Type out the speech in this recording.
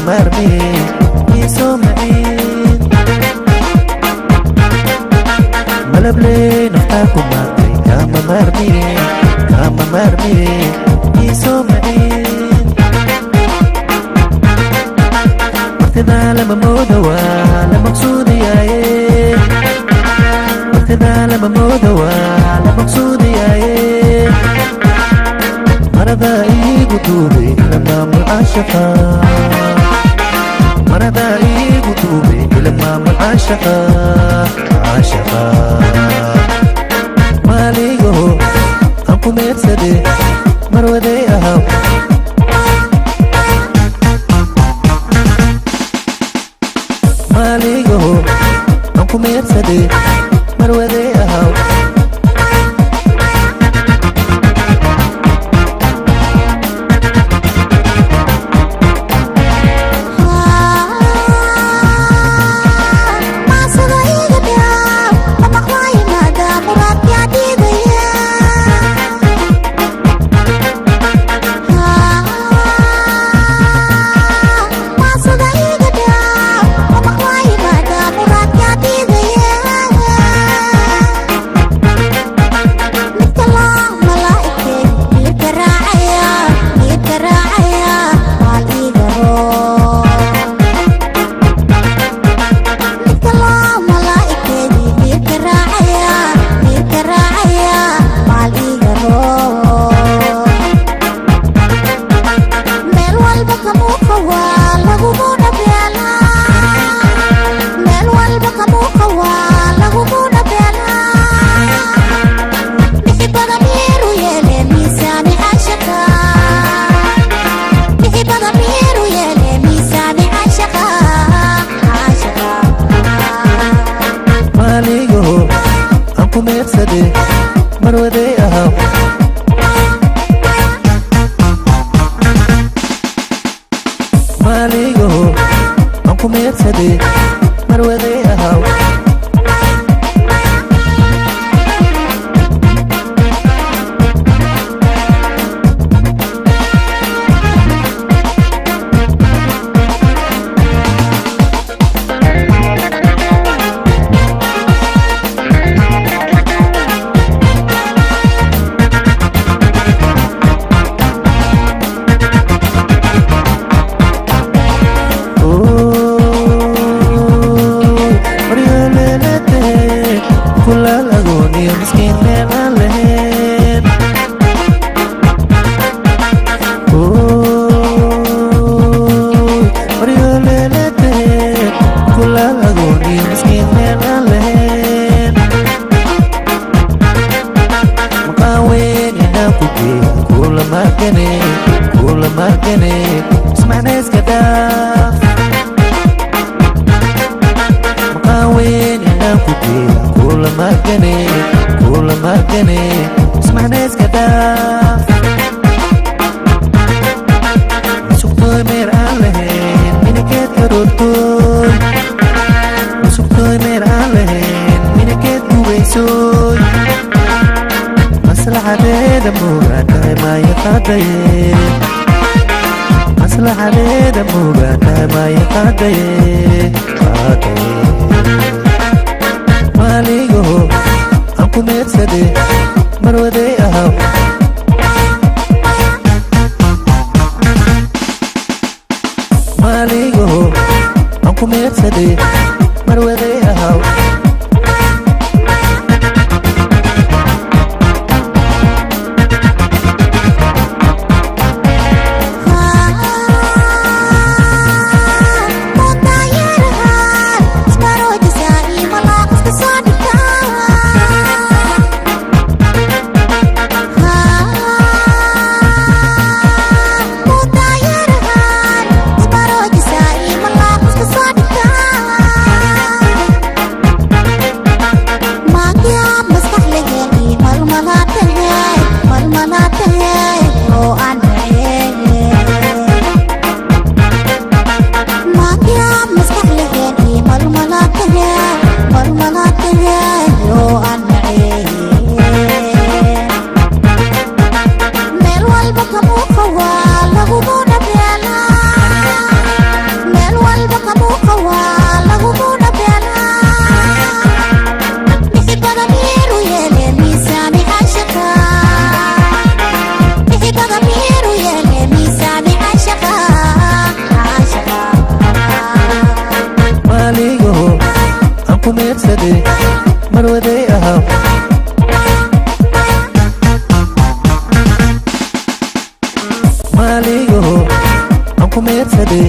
marmi iso main malable nafta kumatay kama marmi iso main martida lama moodawa la maqsuudiyaye martida lama moodawa la maqsuudiyaye marada igu duubay lama mucaashaqa marada igu duubay lama mucaashaqa caashaqa maaligo aan ku meersade marwaday ahaw maaligo aan ku meersade marwaday ahaw marwaday ahaw maaligo aan ku meersade marwaday ahaw kula margane ismacna iska dhaaf maqaaweyn inaan ku geeyo kula margane ismacna iska dhaaf masugtooy meer aan lahayn minakeed karoortooy masugtooy meer aan lahayn minakeed gubeysoy maslaxadeeda moogaatahay maayaqaadaye maslaxadeeda moogaatahay maayaqaadaye maaligo aan ku meersade marwaday ahaw maaligo aan ku meersade marwaday ahaw maaliyo aan ku meersade